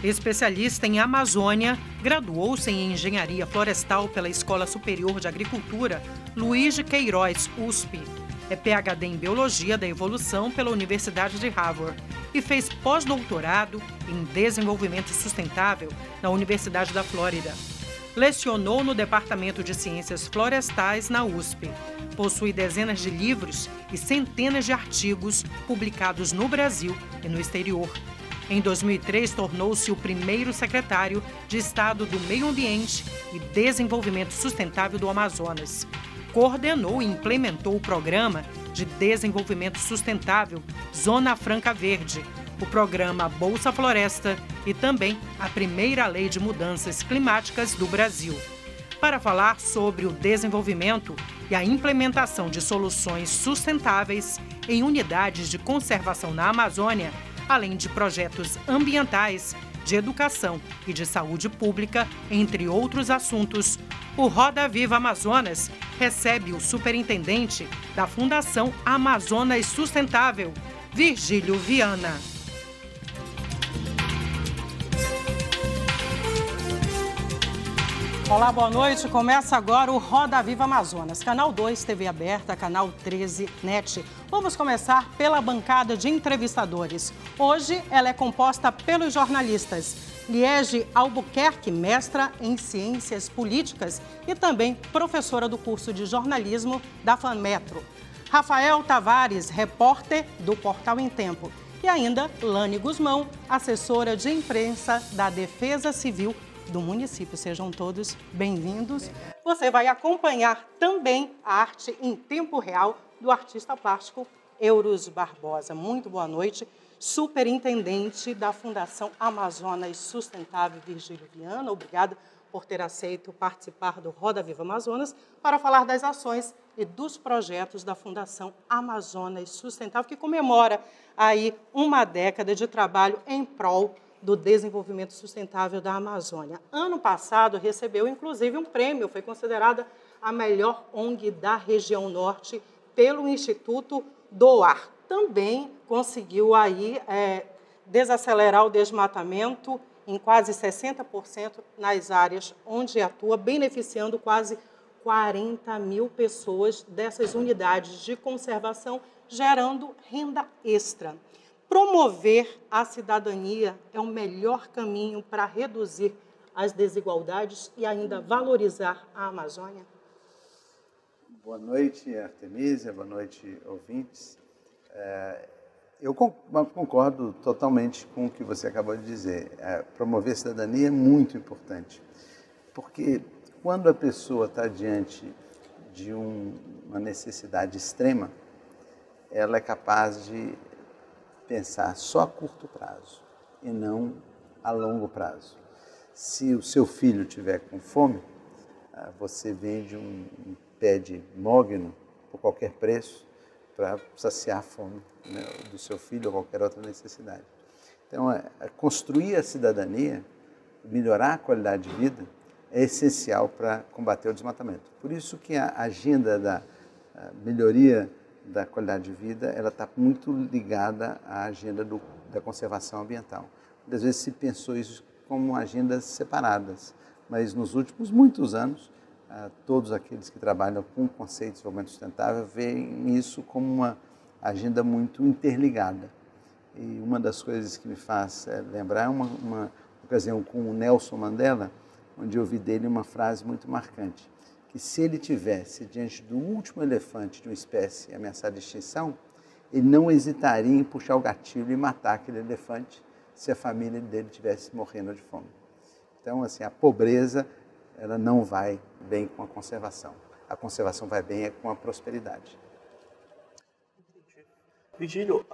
Especialista em Amazônia, graduou-se em Engenharia Florestal pela Escola Superior de Agricultura Luiz de Queiroz, USP. É PhD em Biologia da Evolução pela Universidade de Harvard e fez pós-doutorado em Desenvolvimento Sustentável na Universidade da Flórida. Lecionou no Departamento de Ciências Florestais na USP. Possui dezenas de livros e centenas de artigos publicados no Brasil e no exterior. Em 2003, tornou-se o primeiro secretário de Estado do Meio Ambiente e Desenvolvimento Sustentável do Amazonas. Coordenou e implementou o Programa de Desenvolvimento Sustentável Zona Franca Verde, o Programa Bolsa Floresta e também a primeira Lei de Mudanças Climáticas do Brasil. Para falar sobre o desenvolvimento e a implementação de soluções sustentáveis em unidades de conservação na Amazônia, além de projetos ambientais, de educação e de saúde pública, entre outros assuntos, o Roda Viva Amazonas recebe o superintendente da Fundação Amazonas Sustentável, Virgílio Viana. Olá, boa noite. Começa agora o Roda Viva Amazonas, Canal 2, TV aberta, Canal 13, NET. Vamos começar pela bancada de entrevistadores. Hoje ela é composta pelos jornalistas Liege Albuquerque, mestra em Ciências Políticas e também professora do curso de jornalismo da FAMetro. Rafael Tavares, repórter do Portal em Tempo. E ainda Lani Guzmão, assessora de imprensa da Defesa Civil do município. Sejam todos bem-vindos. Você vai acompanhar também a arte em tempo real do artista plástico Euros Barbosa. Muito boa noite. Superintendente da Fundação Amazonas Sustentável, Virgílio Viana. Obrigada por ter aceito participar do Roda Viva Amazonas para falar das ações e dos projetos da Fundação Amazonas Sustentável, que comemora aí uma década de trabalho em prol do desenvolvimento sustentável da Amazônia. Ano passado recebeu, inclusive, um prêmio, foi considerada a melhor ONG da região norte pelo Instituto DOAR. Também conseguiu aí desacelerar o desmatamento em quase 60% nas áreas onde atua, beneficiando quase 40 mil pessoas dessas unidades de conservação, gerando renda extra. Promover a cidadania é o melhor caminho para reduzir as desigualdades e ainda valorizar a Amazônia? Boa noite, Artemísia, boa noite, ouvintes. Eu concordo totalmente com o que você acabou de dizer. Promover a cidadania é muito importante, porque quando a pessoa está diante de uma necessidade extrema, ela é capaz de pensar só a curto prazo e não a longo prazo. Se o seu filho tiver com fome, você vende um pé de mogno por qualquer preço para saciar a fome, né, do seu filho ou qualquer outra necessidade. Então, construir a cidadania, melhorar a qualidade de vida, é essencial para combater o desmatamento. Por isso que a agenda da melhoria da qualidade de vida, ela está muito ligada à agenda da conservação ambiental. Às vezes se pensou isso como agendas separadas, mas nos últimos muitos anos, todos aqueles que trabalham com o conceito de desenvolvimento sustentável veem isso como uma agenda muito interligada. E uma das coisas que me faz lembrar é uma ocasião com o Nelson Mandela, onde eu ouvi dele uma frase muito marcante, que se ele tivesse diante do último elefante de uma espécie ameaçada de extinção, ele não hesitaria em puxar o gatilho e matar aquele elefante se a família dele estivesse morrendo de fome. Então, assim, a pobreza, ela não vai bem com a conservação. A conservação vai bem com a prosperidade. Virgílio,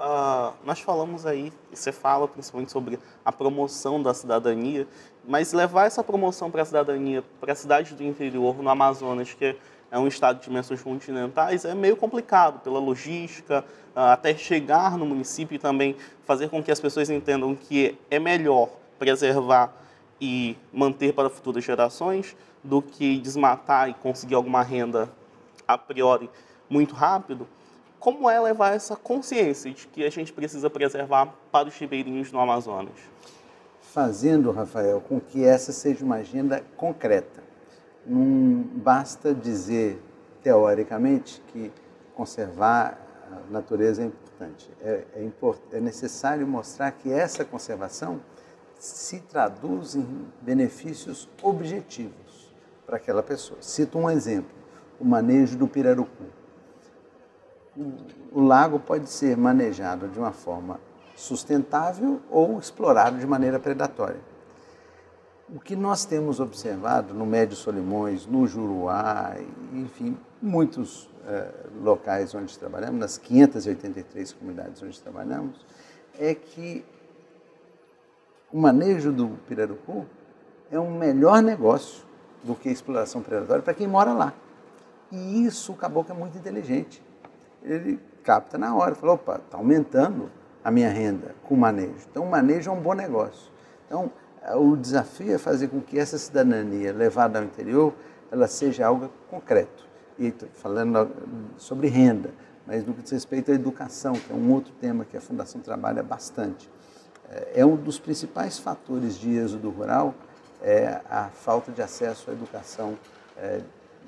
nós falamos aí, e você fala principalmente sobre a promoção da cidadania, mas levar essa promoção para a cidadania, para a cidade do interior, no Amazonas, que é um estado de dimensões continentais, é meio complicado pela logística, até chegar no município e também fazer com que as pessoas entendam que é melhor preservar e manter para futuras gerações do que desmatar e conseguir alguma renda a priori muito rápido. Como é levar essa consciência de que a gente precisa preservar para os ribeirinhos no Amazonas? fazendo, Rafael, com que essa seja uma agenda concreta. Não basta dizer, teoricamente, que conservar a natureza é importante. É necessário mostrar que essa conservação se traduz em benefícios objetivos para aquela pessoa. Cito um exemplo, o manejo do pirarucu. O lago pode ser manejado de uma forma sustentável ou explorado de maneira predatória. O que nós temos observado no Médio Solimões, no Juruá, enfim, muitos locais onde trabalhamos, nas 583 comunidades onde trabalhamos, é que o manejo do pirarucu é um melhor negócio do que a exploração predatória para quem mora lá. E isso o caboclo é muito inteligente. Ele capta na hora, fala, opa, está aumentando a minha renda com o manejo. Então, o manejo é um bom negócio. Então, o desafio é fazer com que essa cidadania levada ao interior, ela seja algo concreto. E falando sobre renda, mas no que diz respeito à educação, que é um outro tema que a Fundação trabalha bastante. É um dos principais fatores de êxodo rural, é a falta de acesso à educação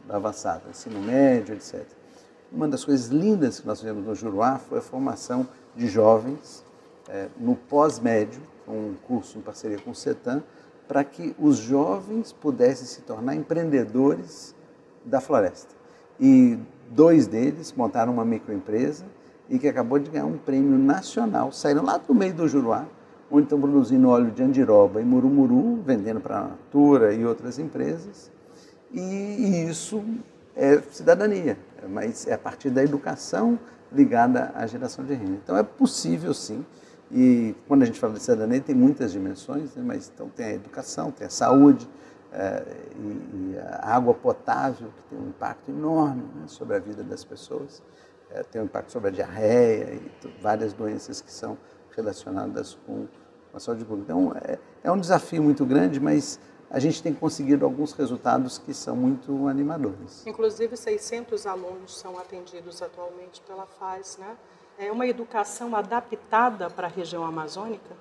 avançada, ensino médio, etc. Uma das coisas lindas que nós fizemos no Juruá foi a formação de jovens no pós-médio, um curso em parceria com o CETAM, para que os jovens pudessem se tornar empreendedores da floresta. E 2 deles montaram uma microempresa e que acabou de ganhar um prêmio nacional. Saíram lá do meio do Juruá, onde estão produzindo óleo de andiroba e murumuru, vendendo para a Natura e outras empresas. E isso é cidadania, mas é a partir da educação ligada à geração de renda. Então é possível sim, e quando a gente fala de cidadania tem muitas dimensões, né? Mas então tem a educação, tem a saúde, e a água potável, que tem um impacto enorme, né, sobre a vida das pessoas, tem um impacto sobre a diarreia e várias doenças que são relacionadas com a saúde pública. Então é um desafio muito grande, mas a gente tem conseguido alguns resultados que são muito animadores. Inclusive, 600 alunos são atendidos atualmente pela FAES, né? É uma educação adaptada para a região amazônica?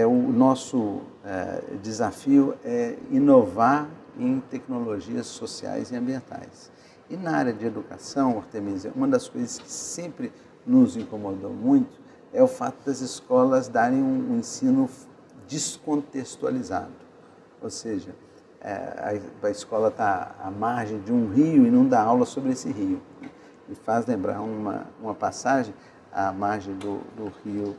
O nosso desafio é inovar em tecnologias sociais e ambientais. E na área de educação, Artemísia, uma das coisas que sempre nos incomodou muito é o fato das escolas darem um ensino descontextualizado. Ou seja, a escola está à margem de um rio e não dá aula sobre esse rio. Me faz lembrar uma passagem à margem do rio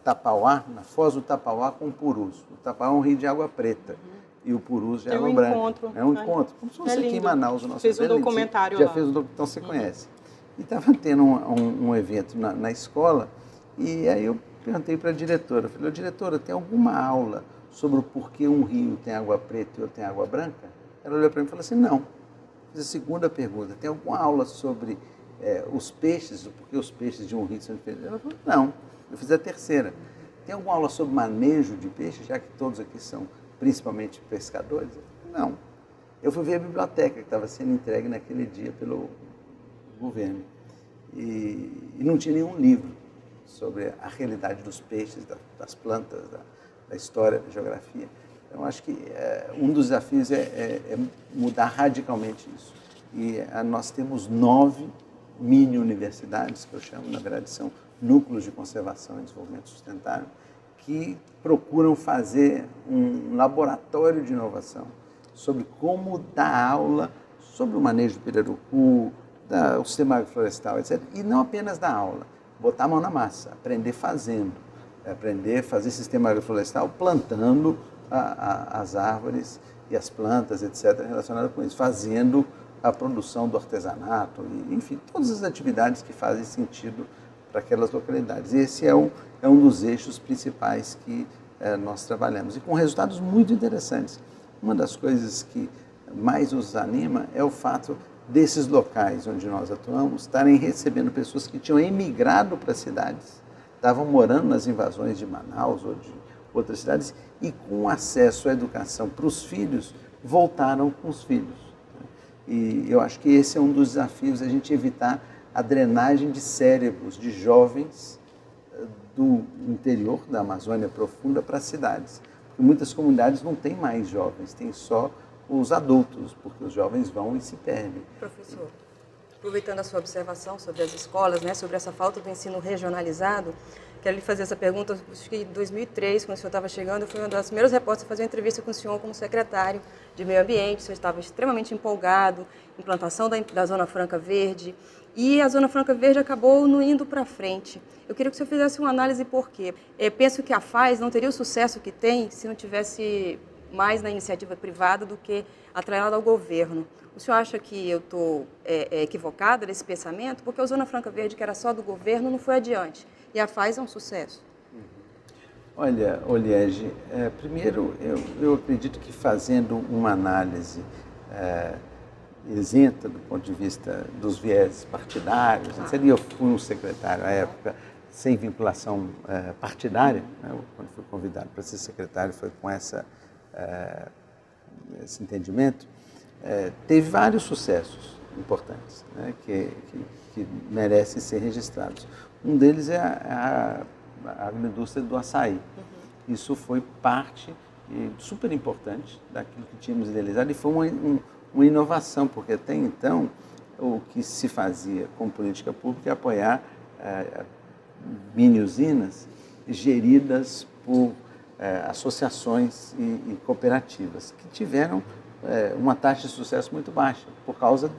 Tapauá, na foz do Tapauá com o Purus. O Tapauá é um rio de água preta e o Purus de água branca. É um encontro. Como se fosse aqui em Manaus. O nosso fez um documentário já lá. Fez então você conhece. E estava tendo um evento na escola e aí eu perguntei para a diretora, falei, diretora, tem alguma aula sobre o porquê um rio tem água preta e outro tem água branca? Ela olhou para mim e falou assim, não. Fiz a segunda pergunta, tem alguma aula sobre os peixes, o porquê os peixes de um rio são diferentes? Ela falou, não. Eu fiz a terceira. Tem alguma aula sobre manejo de peixe, já que todos aqui são principalmente pescadores? Não. Eu fui ver a biblioteca que estava sendo entregue naquele dia pelo governo. E não tinha nenhum livro sobre a realidade dos peixes, das plantas, da história, da geografia. Então, acho que um dos desafios é mudar radicalmente isso. E nós temos 9 mini-universidades, que eu chamo, na verdade, são núcleos de conservação e desenvolvimento sustentável, que procuram fazer um laboratório de inovação sobre como dar aula sobre o manejo do pirarucu, o sistema agroflorestal, etc. E não apenas dar aula, botar a mão na massa, aprender fazendo, aprender a fazer sistema agroflorestal plantando as árvores e as plantas, etc., relacionadas com isso, fazendo a produção do artesanato, e, enfim, todas as atividades que fazem sentido para aquelas localidades. E esse é um dos eixos principais que nós trabalhamos, e com resultados muito interessantes. Uma das coisas que mais nos anima é o fato desses locais onde nós atuamos estarem recebendo pessoas que tinham emigrado para as cidades, estavam morando nas invasões de Manaus ou de outras cidades, e com acesso à educação para os filhos, voltaram com os filhos. E eu acho que esse é um dos desafios, a gente evitar a drenagem de cérebros de jovens do interior da Amazônia profunda para as cidades. Porque muitas comunidades não têm mais jovens, tem só os adultos, porque os jovens vão e se perdem. Professor, aproveitando a sua observação sobre as escolas, né, sobre essa falta do ensino regionalizado, quero lhe fazer essa pergunta. Acho que em 2003, quando o senhor estava chegando, eu fui uma das primeiras repórteres a fazer uma entrevista com o senhor como secretário de Meio Ambiente. O senhor estava extremamente empolgado, implantação da Zona Franca Verde, e a Zona Franca Verde acabou não indo para frente. Eu queria que o senhor fizesse uma análise por quê. Penso que a FAES não teria o sucesso que tem se não tivesse mais na iniciativa privada do que atrelada ao governo. O senhor acha que eu estou equivocada nesse pensamento? Porque a Zona Franca Verde, que era só do governo, não foi adiante. E a FAES é um sucesso. Olha, Oliege, primeiro eu acredito que fazendo uma análise isenta do ponto de vista dos viés partidários, eu fui um secretário à época sem vinculação partidária, né? Quando fui convidado para ser secretário foi com esse entendimento, teve vários sucessos importantes, né? que merecem ser registrados. Um deles é a agroindústria do açaí. Isso foi parte super importante daquilo que tínhamos idealizado e foi uma inovação, porque até então o que se fazia com política pública é apoiar mini-usinas geridas por associações e cooperativas que tiveram uma taxa de sucesso muito baixa por causa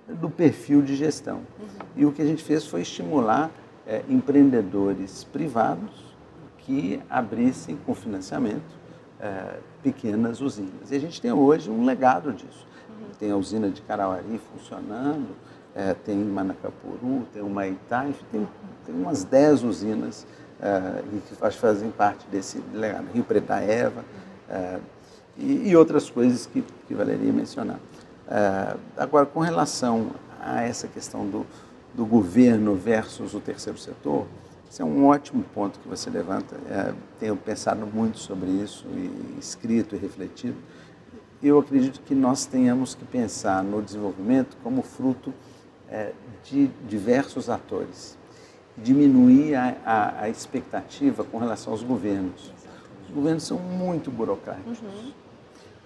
do perfil de gestão. E o que a gente fez foi estimular empreendedores privados que abrissem com financiamento pequenas usinas. E a gente tem hoje um legado disso. Tem a usina de Carauari funcionando, tem Manacapuru, tem o Maitá, enfim, tem umas 10 usinas que fazem parte desse legado. Rio Preto da Eva e outras coisas que valeria mencionar. Agora, com relação a essa questão do governo versus o terceiro setor, esse é um ótimo ponto que você levanta. Tenho pensado muito sobre isso, e escrito e refletido. Eu acredito que nós tenhamos que pensar no desenvolvimento como fruto de diversos atores. Diminuir a expectativa com relação aos governos. Os governos são muito burocráticos,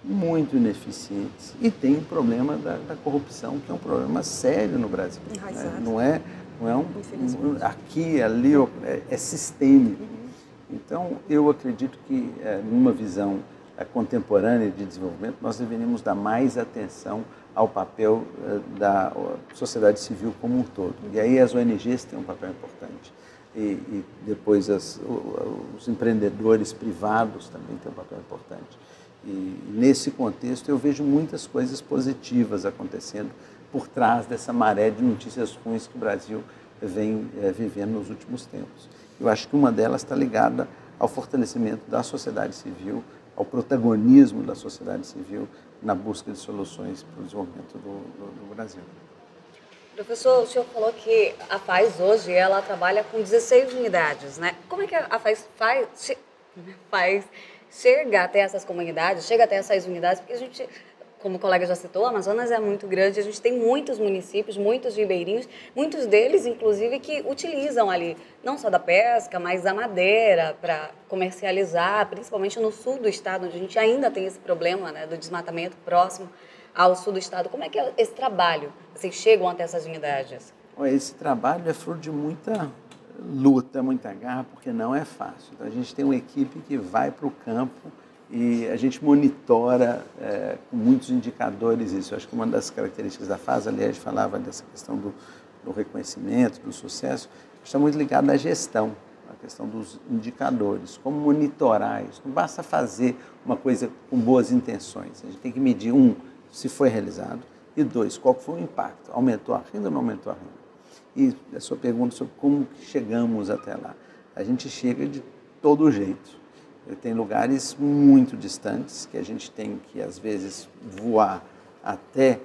muito ineficientes e tem o problema da corrupção, que é um problema sério no Brasil. Não é aqui, ali, é sistêmico. Então, eu acredito que numa visão contemporânea de desenvolvimento, nós deveríamos dar mais atenção ao papel da sociedade civil como um todo. E aí as ONGs têm um papel importante. E depois os empreendedores privados também têm um papel importante. E nesse contexto eu vejo muitas coisas positivas acontecendo por trás dessa maré de notícias ruins que o Brasil vem vivendo nos últimos tempos. Eu acho que uma delas está ligada ao fortalecimento da sociedade civil, ao protagonismo da sociedade civil na busca de soluções para o desenvolvimento do Brasil. Professor, o senhor falou que a FAES hoje ela trabalha com 16 unidades, né? Como é que a FAES chega até essas comunidades, chega até essas unidades? Porque a gente, como o colega já citou, o Amazonas é muito grande, a gente tem muitos municípios, muitos ribeirinhos, muitos deles, inclusive, que utilizam ali, não só da pesca, mas a madeira para comercializar, principalmente no sul do estado, onde a gente ainda tem esse problema, né, do desmatamento próximo ao sul do estado. Como é que é esse trabalho? Vocês chegam até essas unidades? Esse trabalho é fruto de muita luta, muita garra, porque não é fácil. Então, a gente tem uma equipe que vai para o campo e a gente monitora com muitos indicadores isso. Eu acho que uma das características da FAES, aliás, falava dessa questão do reconhecimento, do sucesso, está muito ligado à gestão, à questão dos indicadores, como monitorar isso. Não basta fazer uma coisa com boas intenções, a gente tem que medir, se foi realizado, e 2, qual foi o impacto, aumentou a renda ou não aumentou a renda? E a sua pergunta sobre como chegamos até lá. A gente chega de todo jeito. Tem lugares muito distantes que a gente tem que, às vezes, voar até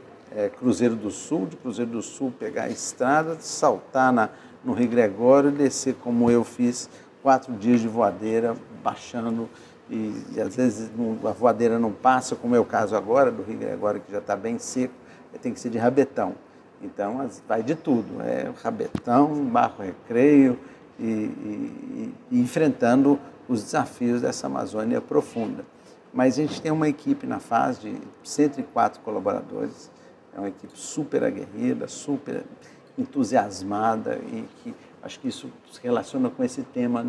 Cruzeiro do Sul, de Cruzeiro do Sul pegar a estrada, saltar no Rio Gregório e descer, como eu fiz, 4 dias de voadeira, baixando, e às vezes a voadeira não passa, como é o caso agora, do Rio Gregório, que já está bem seco, tem que ser de rabetão. Então, vai de tudo, rabetão, Barro Recreio, e enfrentando os desafios dessa Amazônia profunda. Mas a gente tem uma equipe na FAS de 104 colaboradores, é uma equipe super aguerrida, super entusiasmada e que acho que isso se relaciona com esse tema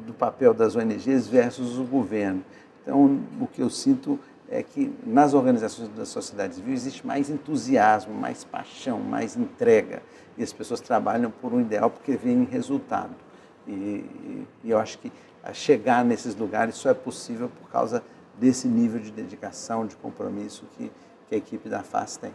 do papel das ONGs versus o governo. Então, o que eu sinto é que nas organizações da sociedade civil existe mais entusiasmo, mais paixão, mais entrega. E as pessoas trabalham por um ideal porque veem resultado. E eu acho que chegar nesses lugares só é possível por causa desse nível de dedicação, de compromisso que a equipe da FAS tem.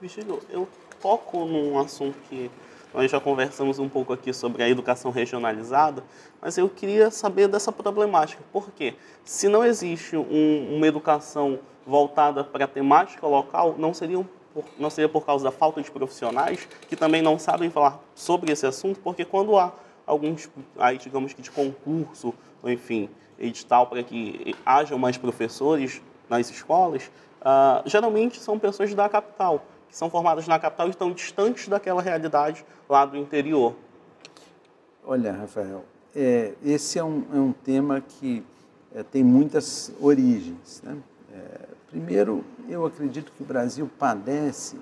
Virgílio, eu toco num assunto que nós já conversamos um pouco aqui sobre a educação regionalizada, mas eu queria saber dessa problemática. Por quê? Se não existe uma educação voltada para a temática local, não seria por causa da falta de profissionais que também não sabem falar sobre esse assunto, porque quando há alguns, aí, digamos que de concurso, ou enfim, edital para que hajam mais professores nas escolas, geralmente são pessoas da capital, que são formadas na capital e estão distantes daquela realidade lá do interior. Olha, Rafael, esse é um tema que tem muitas origens, né? Primeiro, eu acredito que o Brasil padece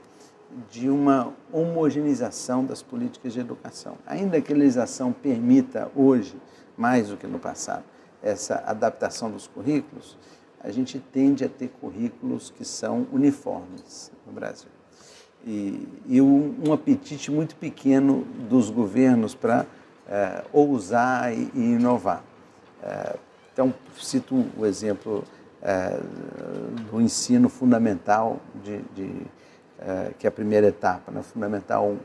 de uma homogeneização das políticas de educação. Ainda que a legislação permita hoje, mais do que no passado, essa adaptação dos currículos, a gente tende a ter currículos que são uniformes no Brasil. E um apetite muito pequeno dos governos para ousar e inovar. Então, cito o exemplo do ensino fundamental, que é a primeira etapa, na Fundamental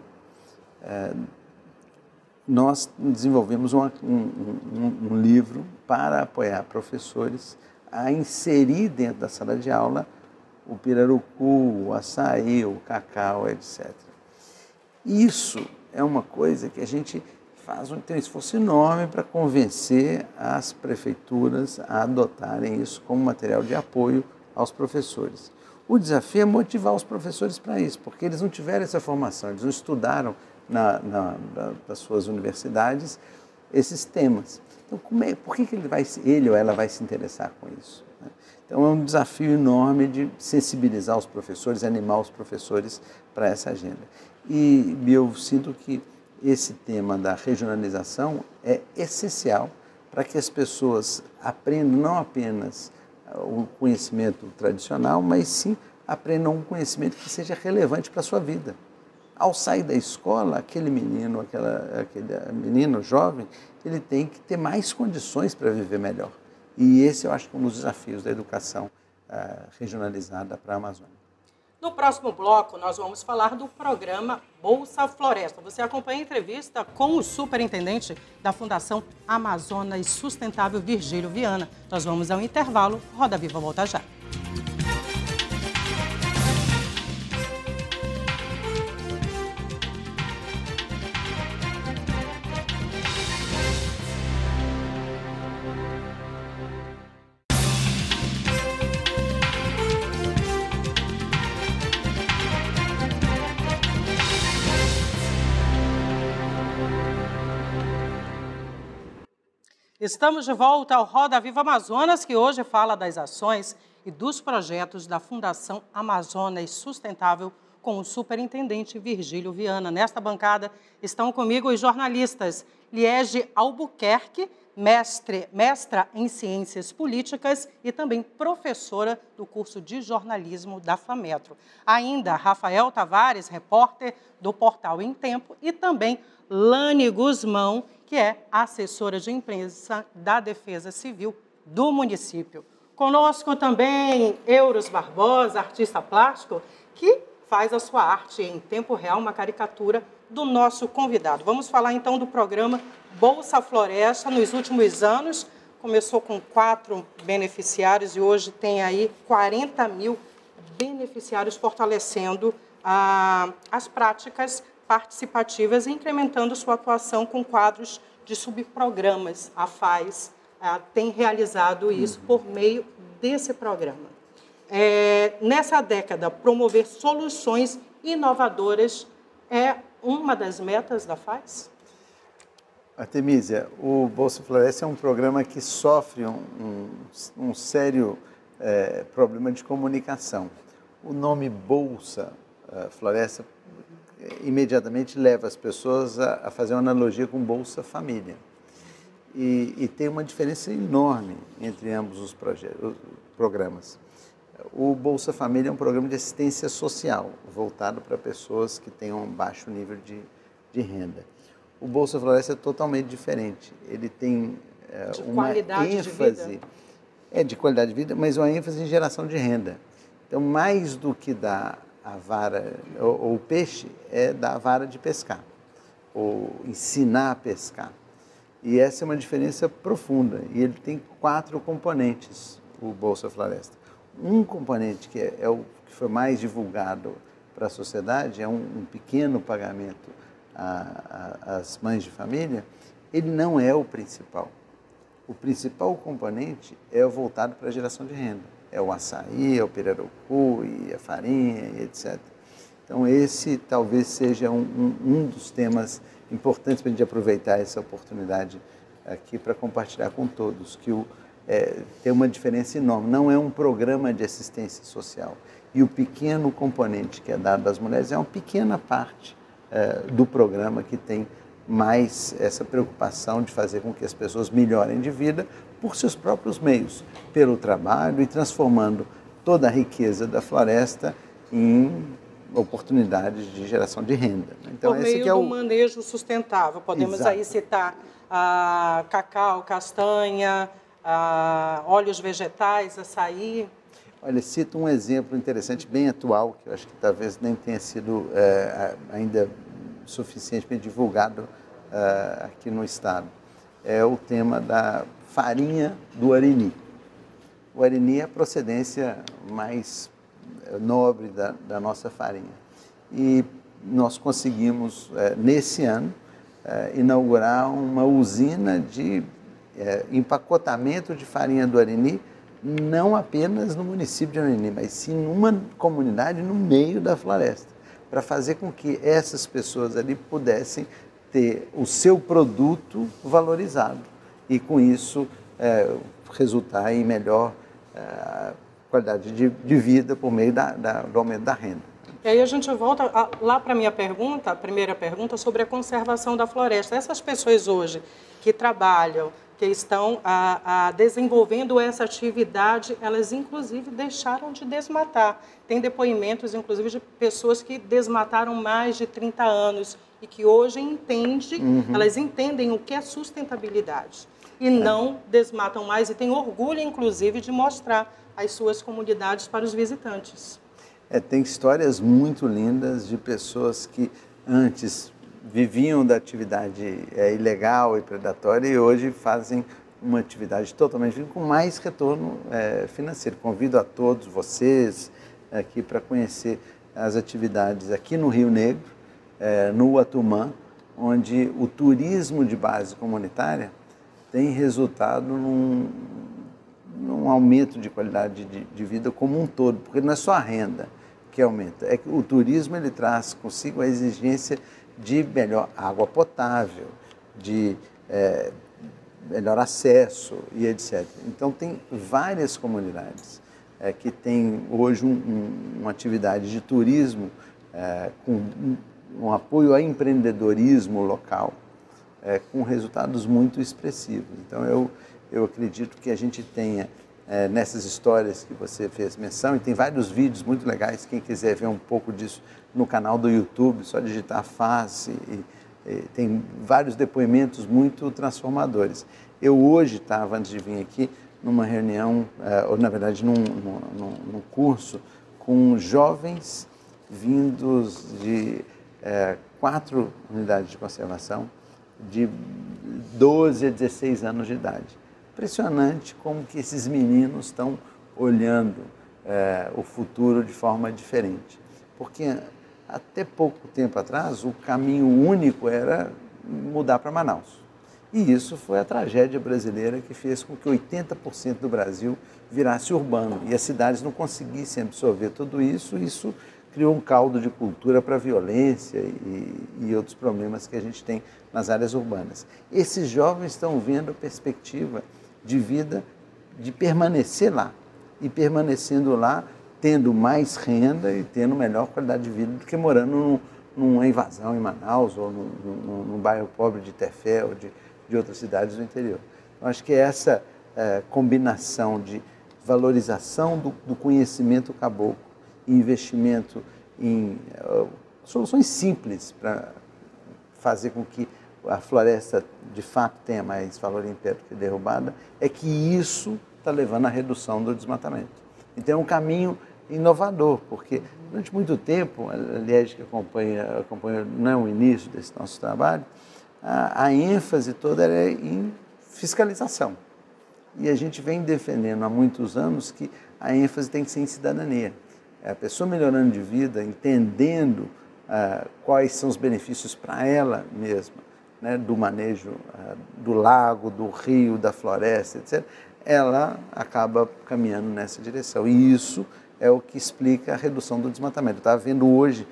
1. Nós desenvolvemos um livro para apoiar professores a inserir dentro da sala de aula o pirarucu, o açaí, o cacau, etc. Isso é uma coisa que a gente tem um esforço enorme para convencer as prefeituras a adotarem isso como material de apoio aos professores. O desafio é motivar os professores para isso, porque eles não tiveram essa formação, eles não estudaram das suas universidades esses temas. Então, por que ele ou ela vai se interessar com isso? Então, é um desafio enorme de sensibilizar os professores, animar os professores para essa agenda. E eu sinto que esse tema da regionalização é essencial para que as pessoas aprendam não apenas o conhecimento tradicional, mas sim aprendam um conhecimento que seja relevante para a sua vida. Ao sair da escola, aquele menino jovem, ele tem que ter mais condições para viver melhor. E esse eu acho que é um dos desafios da educação regionalizada para a Amazônia. No próximo bloco, nós vamos falar do programa Bolsa Floresta. Você acompanha a entrevista com o superintendente da Fundação Amazonas Sustentável, Virgílio Viana. Nós vamos ao intervalo. Roda Viva volta já. Estamos de volta ao Roda Viva Amazonas, que hoje fala das ações e dos projetos da Fundação Amazonas Sustentável com o superintendente Virgílio Viana. Nesta bancada estão comigo os jornalistas Liege Albuquerque, mestra em Ciências Políticas e também professora do curso de jornalismo da FAMetro. Ainda Rafael Tavares, repórter do portal Em Tempo, e também Lani Guzmão, que é assessora de imprensa da Defesa Civil do município. Conosco também Euros Barbosa, artista plástico, que faz a sua arte em tempo real, uma caricatura do nosso convidado. Vamos falar então do programa Bolsa Floresta. Nos últimos anos, começou com 4 beneficiários e hoje tem aí 40 mil beneficiários, fortalecendo as práticas participativas e incrementando sua atuação com quadros de subprogramas. A FAS tem realizado isso por meio desse programa. Nessa década, promover soluções inovadoras é uma das metas da FAS? Artemísia, o Bolsa Floresta é um programa que sofre um sério problema de comunicação. O nome Bolsa Floresta imediatamente leva as pessoas a fazer uma analogia com Bolsa Família. E tem uma diferença enorme entre ambos os programas. O Bolsa Família é um programa de assistência social, voltado para pessoas que têm um baixo nível de renda. O Bolsa Floresta é totalmente diferente. Ele tem uma ênfase de qualidade de vida, mas uma ênfase em geração de renda. Então, mais do que dar a vara ou o peixe, é dar a vara de pescar, ou ensinar a pescar. E essa é uma diferença profunda. E ele tem 4 componentes, o Bolsa Floresta. Um componente que é o que foi mais divulgado para a sociedade, é um pequeno pagamento às mães de família. Ele não é o principal. O principal componente é o voltado para a geração de renda. É o açaí, é o pirarucu, e a farinha, e etc. Então, esse talvez seja um dos temas importantes para a gente aproveitar essa oportunidade aqui para compartilhar com todos, que tem uma diferença enorme. Não é um programa de assistência social. E o pequeno componente que é dado às mulheres é uma pequena parte do programa que tem mais essa preocupação de fazer com que as pessoas melhorem de vida por seus próprios meios, pelo trabalho, e transformando toda a riqueza da floresta em oportunidades de geração de renda. Então, por meio do manejo sustentável, podemos aí citar cacau, castanha, óleos vegetais, açaí. Olha, cito um exemplo interessante, bem atual, que eu acho que talvez nem tenha sido ainda suficientemente divulgado aqui no estado. É o tema da farinha do Arini. O Arini é a procedência mais nobre da nossa farinha. E nós conseguimos, nesse ano, inaugurar uma usina de empacotamento de farinha do Arini, não apenas no município de Arini, mas sim numa comunidade no meio da floresta, para fazer com que essas pessoas ali pudessem ter o seu produto valorizado e, com isso, resultar em melhor qualidade de vida por meio do aumento da renda. E aí a gente volta lá para a minha pergunta, a primeira pergunta, sobre a conservação da floresta. Essas pessoas hoje que trabalham, que estão desenvolvendo essa atividade, elas inclusive deixaram de desmatar. Tem depoimentos, inclusive, de pessoas que desmataram mais de 30 anos e que hoje elas entendem o que é sustentabilidade e não desmatam mais e têm orgulho, inclusive, de mostrar as suas comunidades para os visitantes. Tem histórias muito lindas de pessoas que antes viviam da atividade ilegal e predatória e hoje fazem uma atividade totalmente com mais retorno financeiro. Convido a todos vocês aqui para conhecer as atividades aqui no Rio Negro, no Uatumã, onde o turismo de base comunitária tem resultado num aumento de qualidade de vida como um todo, porque não é só a renda que aumenta, é que o turismo ele traz consigo a exigência de melhor água potável, de melhor acesso e etc. Então, tem várias comunidades que têm hoje uma atividade de turismo com um apoio ao empreendedorismo local, com resultados muito expressivos. Então, eu acredito que a gente tenha, nessas histórias que você fez menção, e tem vários vídeos muito legais, quem quiser ver um pouco disso no canal do YouTube, só digitar Face, e tem vários depoimentos muito transformadores. Eu hoje estava, antes de vir aqui, numa reunião, ou na verdade num curso, com jovens vindos de 4 unidades de conservação, de 12 a 16 anos de idade. Impressionante como que esses meninos estão olhando o futuro de forma diferente. Porque até pouco tempo atrás, o caminho único era mudar para Manaus. E isso foi a tragédia brasileira que fez com que 80% do Brasil virasse urbano e as cidades não conseguissem absorver tudo isso. Isso criou um caldo de cultura para a violência e outros problemas que a gente tem nas áreas urbanas. Esses jovens estão vendo a perspectiva de vida, de permanecer lá, e permanecendo lá, tendo mais renda e tendo melhor qualidade de vida do que morando numa invasão em Manaus ou num bairro pobre de Tefé ou de outras cidades do interior. Eu acho que essa combinação de valorização do conhecimento caboclo e investimento em soluções simples para fazer com que a floresta de fato tenha mais valor em pé do que derrubada, é que isso está levando à redução do desmatamento. Então é um caminho inovador, porque durante muito tempo, a Liege que acompanha não o início desse nosso trabalho, a ênfase toda era em fiscalização. E a gente vem defendendo há muitos anos que a ênfase tem que ser em cidadania. A pessoa melhorando de vida, entendendo quais são os benefícios para ela mesma, né, do manejo do lago, do rio, da floresta, etc., ela acaba caminhando nessa direção. E isso é o que explica a redução do desmatamento. Eu estava vendo hoje,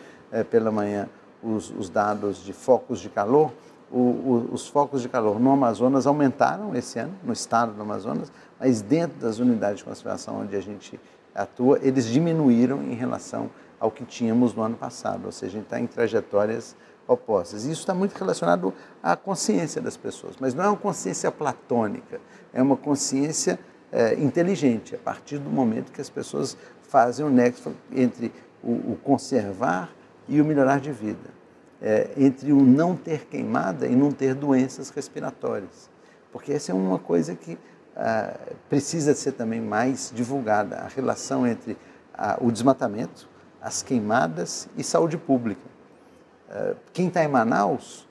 pela manhã, os dados de focos de calor. Os focos de calor no Amazonas aumentaram esse ano, no estado do Amazonas, mas dentro das unidades de conservação onde a gente atua, eles diminuíram em relação ao que tínhamos no ano passado, ou seja, a gente está em trajetórias opostas. E isso está muito relacionado à consciência das pessoas, mas não é uma consciência platônica, é uma consciência inteligente, a partir do momento que as pessoas fazem um nexo entre o conservar e o melhorar de vida. Entre o não ter queimada e não ter doenças respiratórias. Porque essa é uma coisa que precisa ser também mais divulgada, a relação entre o desmatamento, as queimadas e saúde pública. Quem está em Manaus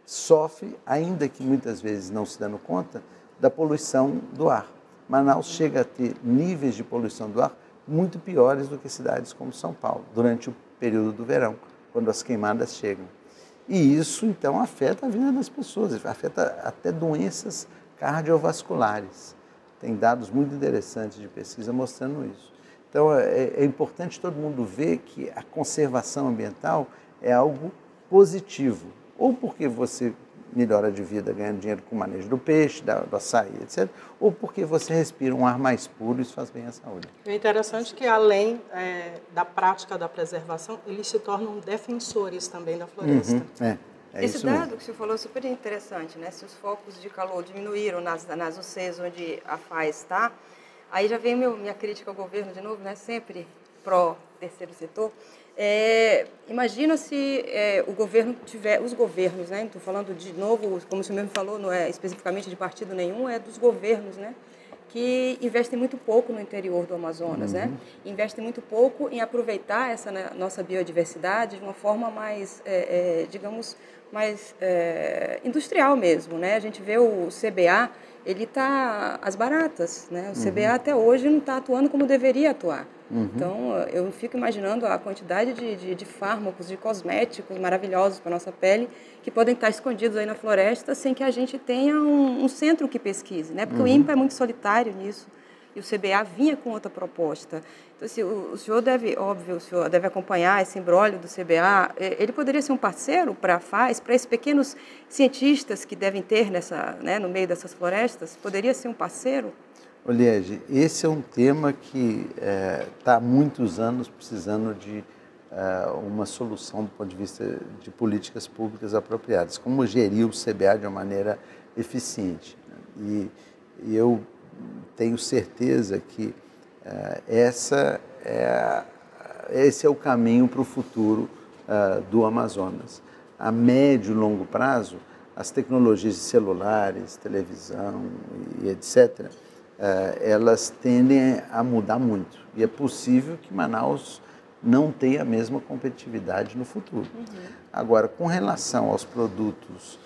sofre, ainda que muitas vezes não se dando conta, da poluição do ar. Manaus chega a ter níveis de poluição do ar muito piores do que cidades como São Paulo, durante o período do verão, quando as queimadas chegam. E isso, então, afeta a vida das pessoas, afeta até doenças cardiovasculares. Tem dados muito interessantes de pesquisa mostrando isso. Então, é importante todo mundo ver que a conservação ambiental é algo positivo, ou porque você melhora de vida ganhando dinheiro com o manejo do peixe, do açaí, etc., ou porque você respira um ar mais puro e isso faz bem à saúde. É interessante que, além da prática da preservação, eles se tornam defensores também da floresta. Esse dado que você falou é super interessante, né? Se os focos de calor diminuíram nas UCs onde a FAES está, aí já vem minha crítica ao governo de novo, né? Sempre pró-terceiro setor. Imagina se o governo tiver, os governos, né? Estou falando de novo, como o senhor mesmo falou, não é especificamente de partido nenhum, é dos governos, né? Que investem muito pouco no interior do Amazonas, né? Investem muito pouco em aproveitar essa nossa biodiversidade de uma forma mais, digamos, mais industrial mesmo, né? A gente vê o CBA, ele está às baratas, né? O CBA até hoje não está atuando como deveria atuar. Então, eu fico imaginando a quantidade de fármacos, de cosméticos maravilhosos para a nossa pele, que podem estar escondidos aí na floresta sem que a gente tenha um centro que pesquise, né? Porque o INPA é muito solitário nisso, e o CBA vinha com outra proposta. Então, assim, o senhor deve, óbvio, o senhor deve acompanhar esse imbróglio do CBA. Ele poderia ser um parceiro para a FAES, para esses pequenos cientistas que devem ter no meio dessas florestas? Poderia ser um parceiro? Liege, esse é um tema que está há muitos anos precisando de uma solução do ponto de vista de políticas públicas apropriadas. Como gerir o CBA de uma maneira eficiente. E eu tenho certeza que esse é o caminho para o futuro do Amazonas. A médio e longo prazo, as tecnologias de celulares, televisão e etc., elas tendem a mudar muito. E é possível que Manaus não tenha a mesma competitividade no futuro. Agora, com relação aos produtos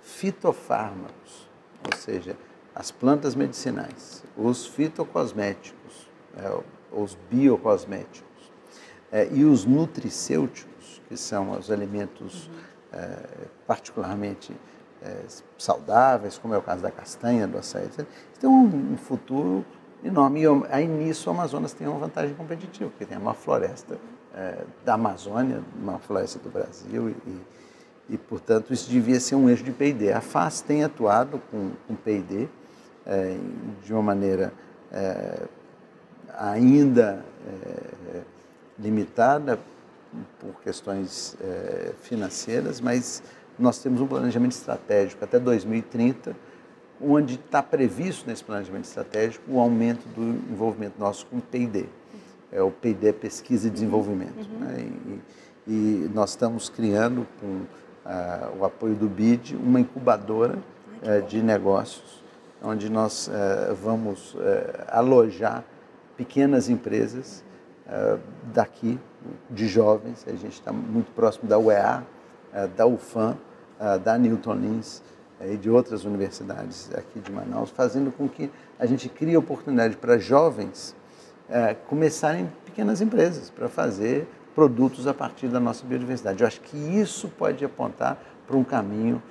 fitofármacos, ou seja, as plantas medicinais, os fitocosméticos, os biocosméticos e os nutricêuticos, que são os alimentos particularmente saudáveis, como é o caso da castanha, do açaí, etc., tem um futuro enorme. E aí nisso o Amazonas tem uma vantagem competitiva, porque tem uma floresta da Amazônia, uma floresta do Brasil, e, portanto, isso devia ser um eixo de P&D. A FAS tem atuado com P&D de uma maneira ainda limitada por questões financeiras, mas nós temos um planejamento estratégico até 2030, onde está previsto nesse planejamento estratégico o aumento do envolvimento nosso com o P&D. O P&D é pesquisa e desenvolvimento. Né? E nós estamos criando, com o apoio do BID, uma incubadora de negócios, onde nós vamos alojar pequenas empresas daqui, de jovens. A gente está muito próximo da UEA, da UFAM, da Newton Lins e de outras universidades aqui de Manaus, fazendo com que a gente crie oportunidade para jovens começarem pequenas empresas para fazer produtos a partir da nossa biodiversidade. Eu acho que isso pode apontar para um caminho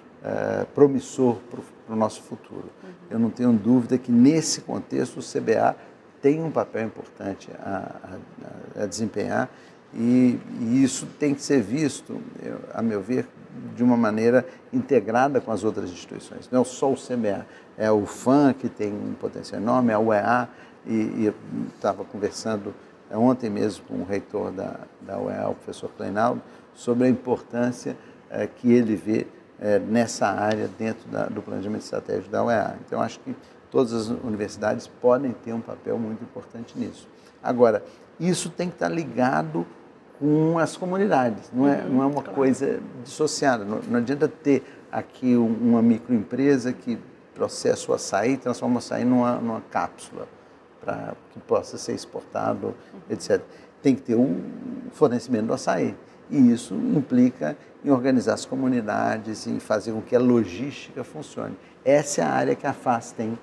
promissor para o nosso futuro. Eu não tenho dúvida que, nesse contexto, o CBA tem um papel importante a desempenhar e isso tem que ser visto, a meu ver, de uma maneira integrada com as outras instituições. Não é só o CBA, é o FAM, que tem um potencial enorme, a UEA, e eu estava conversando ontem mesmo com o reitor da UEA, o professor Kleinaldo, sobre a importância que ele vê nessa área dentro do planejamento estratégico da UEA. Então, acho que todas as universidades podem ter um papel muito importante nisso. Agora, isso tem que estar ligado com as comunidades, não é uma coisa dissociada. Não adianta ter aqui uma microempresa que processa o açaí e transforma o açaí numa cápsula para que possa ser exportado, etc. Tem que ter o fornecimento do açaí. E isso implica em organizar as comunidades, em fazer com que a logística funcione. Essa é a área que a FAS tem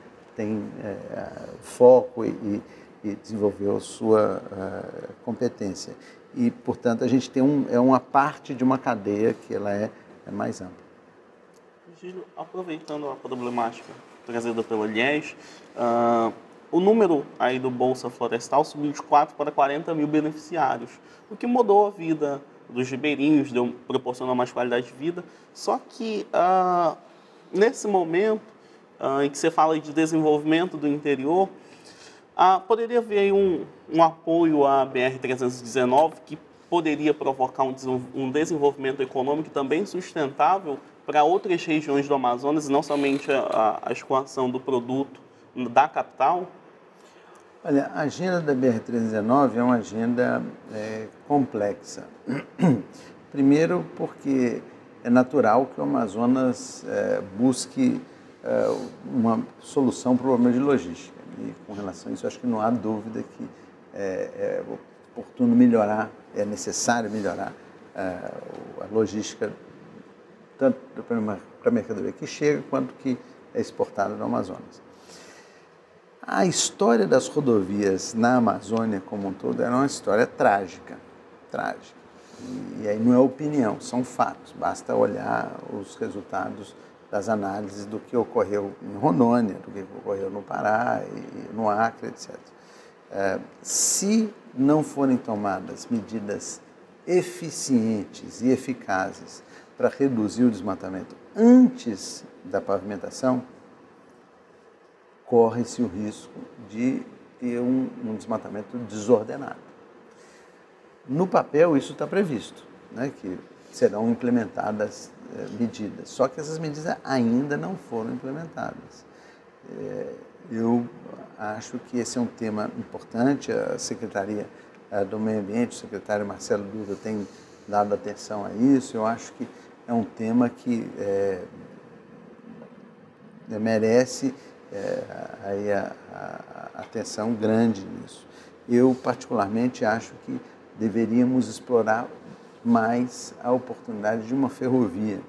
foco e desenvolveu sua competência. E, portanto, a gente tem uma parte de uma cadeia que ela é mais ampla. Gílio, aproveitando a problemática trazida pela Liege, o número aí do Bolsa Florestal subiu de 4 para 40 mil beneficiários, o que mudou a vida dos ribeirinhos, proporcionou mais qualidade de vida. Só que, nesse momento em que você fala de desenvolvimento do interior, poderia haver aí um apoio à BR-319 que poderia provocar um desenvolvimento econômico também sustentável para outras regiões do Amazonas, e não somente a escoação do produto da capital? Olha, a agenda da BR-319 é uma agenda complexa. Primeiro, porque é natural que o Amazonas busque uma solução para o problema de logística. E, com relação a isso, acho que não há dúvida que é oportuno melhorar, é necessário melhorar a logística, tanto para a mercadoria que chega, quanto que é exportada do Amazonas. A história das rodovias na Amazônia como um todo era uma história trágica. E aí não é opinião, são fatos. Basta olhar os resultados das análises do que ocorreu em Rondônia, do que ocorreu no Pará, e no Acre, etc. Se não forem tomadas medidas eficientes e eficazes para reduzir o desmatamento antes da pavimentação, corre-se o risco de ter um desmatamento desordenado. No papel, isso está previsto, né, que serão implementadas medidas, só que essas medidas ainda não foram implementadas. Eu acho que esse é um tema importante. A Secretaria do Meio Ambiente, o secretário Marcelo Duda, tem dado atenção a isso. Eu acho que é um tema que merece aí a atenção grande nisso. Eu, particularmente, acho que deveríamos explorar mais a oportunidade de uma ferrovia.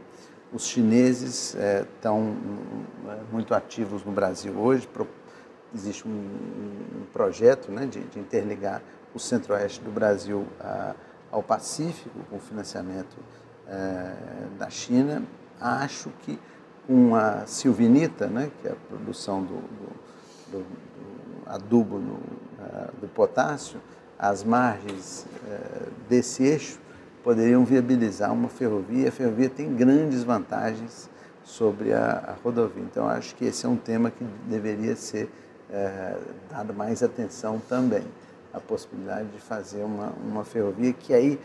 Os chineses estão muito ativos no Brasil hoje. Existe um projeto, né, de interligar o centro-oeste do Brasil ao Pacífico, com financiamento da China. Acho que com a silvinita, né, que é a produção do adubo do potássio, às margens desse eixo poderiam viabilizar uma ferrovia. A ferrovia tem grandes vantagens sobre a rodovia. Então, acho que esse é um tema que deveria ser dado mais atenção também. A possibilidade de fazer uma ferrovia que aí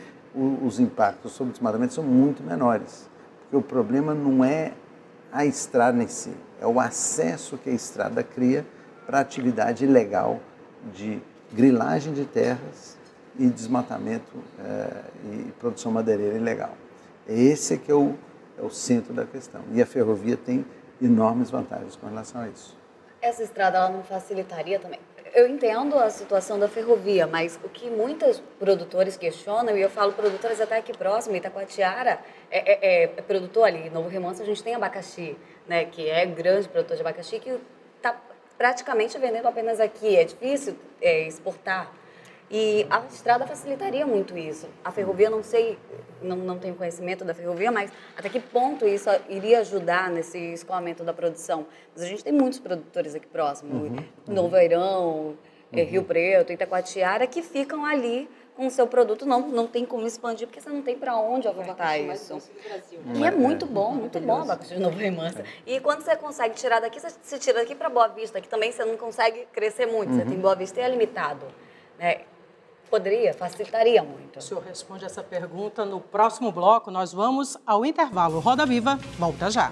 os impactos sobre o desmatamento são muito menores. Porque o problema não é a estrada em si, é o acesso que a estrada cria para a atividade ilegal de grilagem de terras e desmatamento e produção madeireira ilegal. Esse que é o centro da questão. E a ferrovia tem enormes vantagens com relação a isso. Essa estrada ela não facilitaria também? Eu entendo a situação da ferrovia, mas o que muitos produtores questionam, e eu falo produtores até aqui próximo, Itacoatiara é produtor ali, em Novo Remanso a gente tem abacaxi, né, que é grande produtor de abacaxi, que está praticamente vendendo apenas aqui, é difícil exportar. E a estrada facilitaria muito isso. A ferrovia, não sei, não tenho conhecimento da ferrovia, mas até que ponto isso iria ajudar nesse escoamento da produção? Mas a gente tem muitos produtores aqui próximo, Novo Airão, Rio Preto, Itacoatiara, que ficam ali com o seu produto, não tem como expandir, porque você não tem para onde ofertar isso. E é muito bom o abacaxi de Novo Remanso. E quando você consegue tirar daqui, você tira daqui para Boa Vista, que também você não consegue crescer muito, você tem Boa Vista e é limitado, né? Poderia, facilitaria muito. O senhor responde essa pergunta no próximo bloco. Nós vamos ao intervalo. Roda Viva, volta já.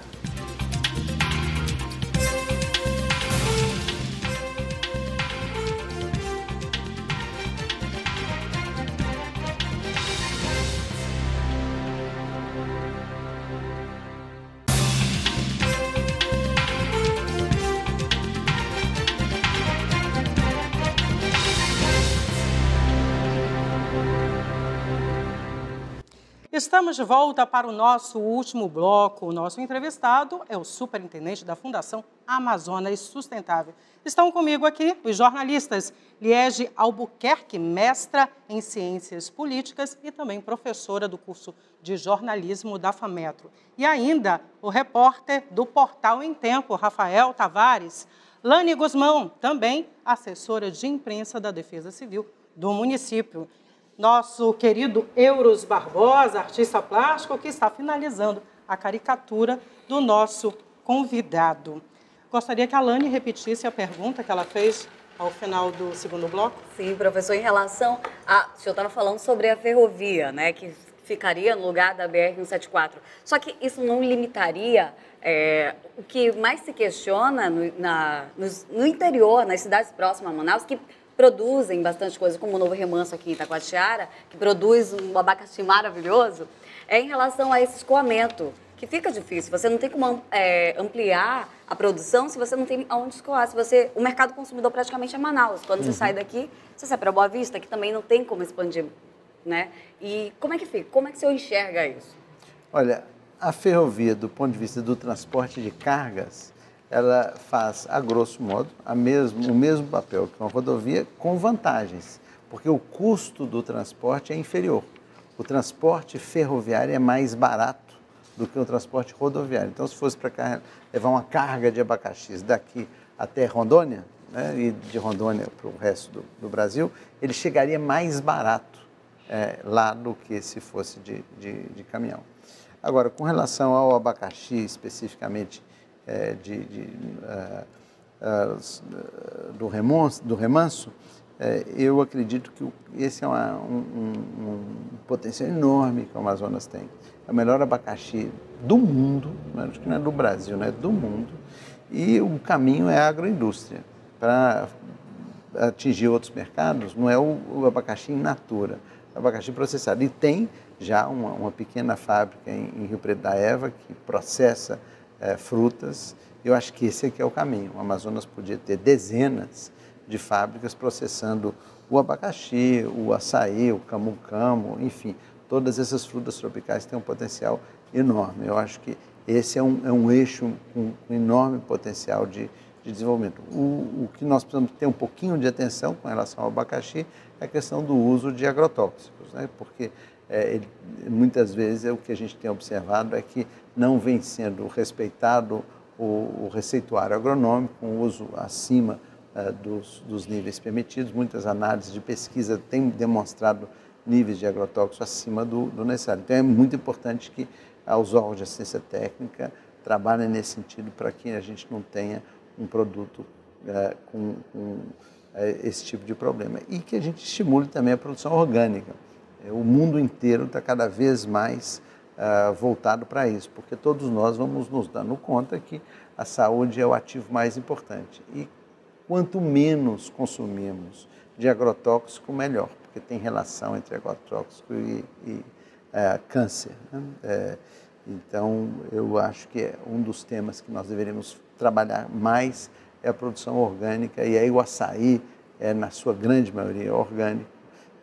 Estamos de volta para o nosso último bloco. O nosso entrevistado é o superintendente da Fundação Amazonas Sustentável. Estão comigo aqui os jornalistas Liege Albuquerque, mestra em Ciências Políticas e também professora do curso de jornalismo da FAMetro. E ainda o repórter do Portal em Tempo, Rafael Tavares. Lani Guzmão, também assessora de imprensa da Defesa Civil do município. Nosso querido Euros Barbosa, artista plástico, que está finalizando a caricatura do nosso convidado. Gostaria que a Lani repetisse a pergunta que ela fez ao final do segundo bloco. Sim, professor, em relação a... O senhor estava falando sobre a ferrovia, né, que ficaria no lugar da BR-174. Só que isso não limitaria... o que mais se questiona no interior, nas cidades próximas a Manaus, que produzem bastante coisa, como o Novo Remanso aqui em Itacoatiara, que produz um abacaxi maravilhoso, é em relação a esse escoamento, que fica difícil. Você não tem como ampliar a produção se você não tem aonde escoar. O mercado consumidor praticamente é Manaus. Quando você sai daqui, você sai para Boa Vista, que também não tem como expandir, né? E como é que fica? Como é que o senhor enxerga isso? Olha, a ferrovia, do ponto de vista do transporte de cargas, ela faz, a grosso modo, o mesmo papel que uma rodovia, com vantagens, porque o custo do transporte é inferior. O transporte ferroviário é mais barato do que o transporte rodoviário. Então, se fosse para levar uma carga de abacaxis daqui até Rondônia, né, e de Rondônia para o resto do Brasil, ele chegaria mais barato lá do que se fosse de caminhão. Agora, com relação ao abacaxi especificamente, do remanso, eu acredito que esse é um potencial enorme que o Amazonas tem. É o melhor abacaxi do mundo, acho que não é do Brasil, não é do mundo, e o caminho é a agroindústria. Para atingir outros mercados, não é o abacaxi in natura, é o abacaxi processado. E tem já uma pequena fábrica em Rio Preto da Eva que processa frutas. Eu acho que esse aqui é o caminho. O Amazonas podia ter dezenas de fábricas processando o abacaxi, o açaí, o camu-camu, enfim, todas essas frutas tropicais têm um potencial enorme. Eu acho que esse é um eixo com enorme potencial de desenvolvimento. O que nós precisamos ter um pouquinho de atenção com relação ao abacaxi é a questão do uso de agrotóxicos, né? Porque muitas vezes o que a gente tem observado é que não vem sendo respeitado o receituário agronômico, com uso acima dos níveis permitidos. Muitas análises de pesquisa têm demonstrado níveis de agrotóxicos acima do necessário. Então, é muito importante que os órgãos de assistência técnica trabalhem nesse sentido para que a gente não tenha um produto com esse tipo de problema. E que a gente estimule também a produção orgânica. O mundo inteiro está cada vez mais voltado para isso, porque todos nós vamos nos dando conta que a saúde é o ativo mais importante. E quanto menos consumimos de agrotóxico, melhor, porque tem relação entre agrotóxico e câncer, né? Então, eu acho que um dos temas que nós deveríamos trabalhar mais é a produção orgânica, e aí o açaí na sua grande maioria, orgânico,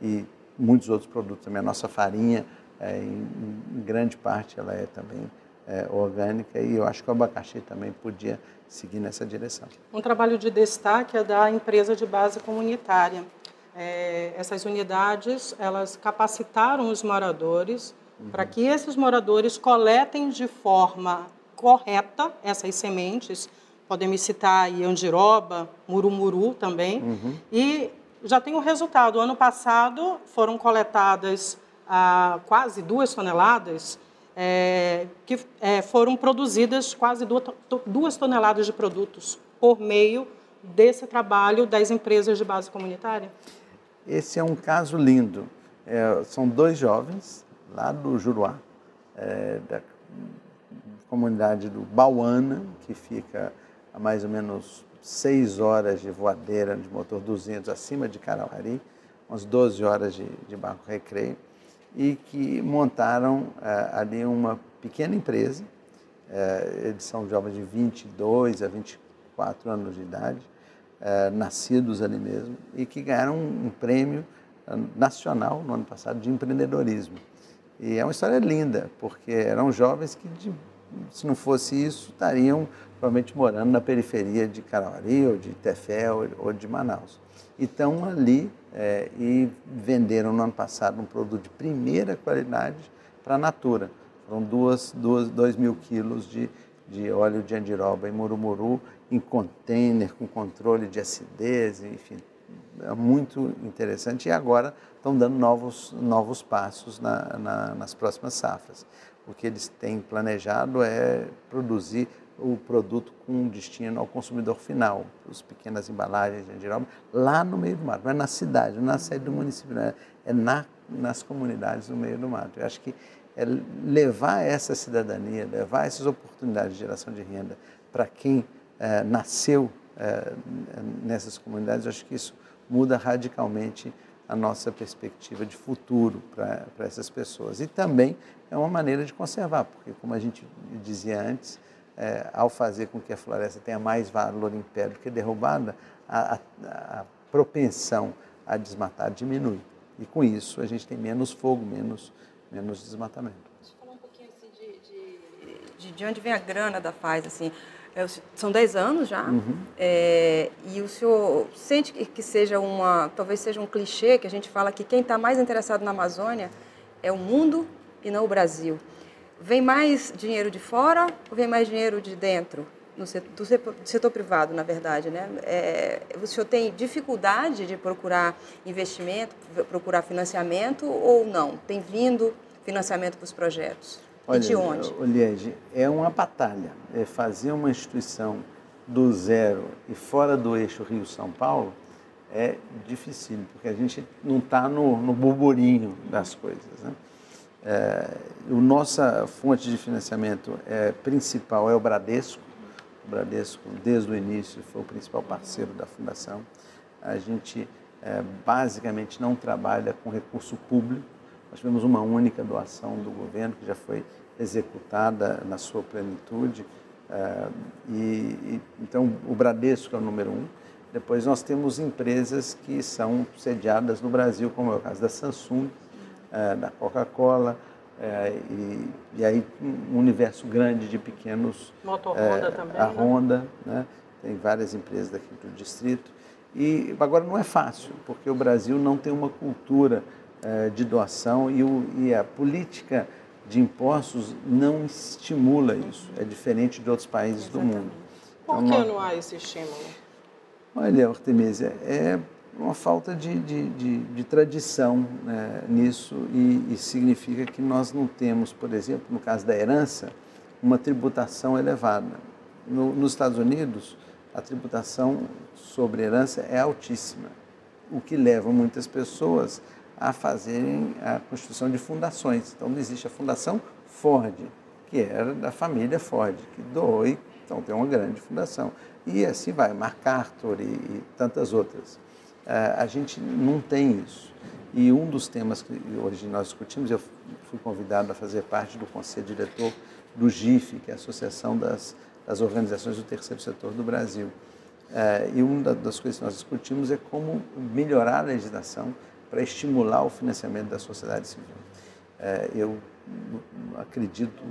e muitos outros produtos também. A nossa farinha, em grande parte, ela é também orgânica, e eu acho que o abacaxi também podia seguir nessa direção. Um trabalho de destaque é da empresa de base comunitária. Essas unidades, elas capacitaram os moradores para que esses moradores coletem de forma correta essas sementes. Podemos citar aí andiroba, murumuru também. E já tem o resultado. O ano passado foram coletadas quase 2 toneladas, que foram produzidas quase 2 toneladas de produtos por meio desse trabalho das empresas de base comunitária. Esse é um caso lindo. São 2 jovens lá do Juruá, da comunidade do Bauana, que fica a mais ou menos 6 horas de voadeira de motor 200 acima de Carauari, umas 12 horas de barco recreio, e que montaram ali uma pequena empresa. Eles são jovens de 22 a 24 anos de idade, nascidos ali mesmo, e que ganharam um prêmio nacional no ano passado de empreendedorismo. E é uma história linda, porque eram jovens que, se não fosse isso, estariam provavelmente morando na periferia de Carauari, ou de Tefé, ou de Manaus. E estão ali e venderam no ano passado um produto de primeira qualidade para a Natura. Foram 2.000 quilos de óleo de andiroba e murumuru em container, com controle de acidez, enfim. É muito interessante, e agora estão dando novos passos nas próximas safras. O que eles têm planejado é produzir o produto com destino ao consumidor final, as pequenas embalagens de andiroba, lá no meio do mato, não é na cidade, não é na sede do município, não é nas comunidades no meio do mato. Eu acho que levar essa cidadania, levar essas oportunidades de geração de renda para quem nasceu nessas comunidades, eu acho que isso muda radicalmente a nossa perspectiva de futuro para essas pessoas. E também é uma maneira de conservar, porque, como a gente dizia antes, ao fazer com que a floresta tenha mais valor em pé do que derrubada, a propensão a desmatar diminui. E com isso a gente tem menos fogo, menos desmatamento. Deixa eu falar um pouquinho assim, de onde vem a grana da FAES, assim. São 10 anos já, e o senhor sente que talvez seja um clichê, que a gente fala que quem está mais interessado na Amazônia é o mundo e não o Brasil. Vem mais dinheiro de fora ou vem mais dinheiro de dentro, do setor privado, na verdade, né? O senhor tem dificuldade de procurar investimento, procurar financiamento, ou não? Tem vindo financiamento para os projetos? Olha, e de onde? Liege, é uma batalha. Fazer uma instituição do zero e fora do eixo Rio-São Paulo é difícil, porque a gente não está no burburinho das coisas, né? Nossa fonte de financiamento principal é o Bradesco. O Bradesco, desde o início, foi o principal parceiro da Fundação. A gente basicamente não trabalha com recurso público. Nós tivemos uma única doação do governo que já foi executada na sua plenitude. Então, o Bradesco é o número 1. Depois nós temos empresas que são sediadas no Brasil, como é o caso da Samsung, da Coca-Cola, e aí um universo grande de pequenos... Motor Honda também, a Honda, né? Tem várias empresas daqui do distrito. E agora não é fácil, porque o Brasil não tem uma cultura de doação e a política de impostos não estimula isso. É diferente de outros países do mundo. Por que não há esse estímulo? Olha, Artemísia, é uma falta de tradição, né, nisso e significa que nós não temos, por exemplo, no caso da herança, uma tributação elevada. Nos Estados Unidos, a tributação sobre herança é altíssima, o que leva muitas pessoas a fazerem a constituição de fundações. Então, não existe a Fundação Ford, que era da família Ford, que doou, então tem uma grande fundação. E assim vai, MacArthur e tantas outras. A gente não tem isso. E um dos temas que hoje nós discutimos, eu fui convidado a fazer parte do conselho diretor do GIF, que é a Associação das Organizações do Terceiro Setor do Brasil. E uma das coisas que nós discutimos é como melhorar a legislação para estimular o financiamento da sociedade civil. Eu acredito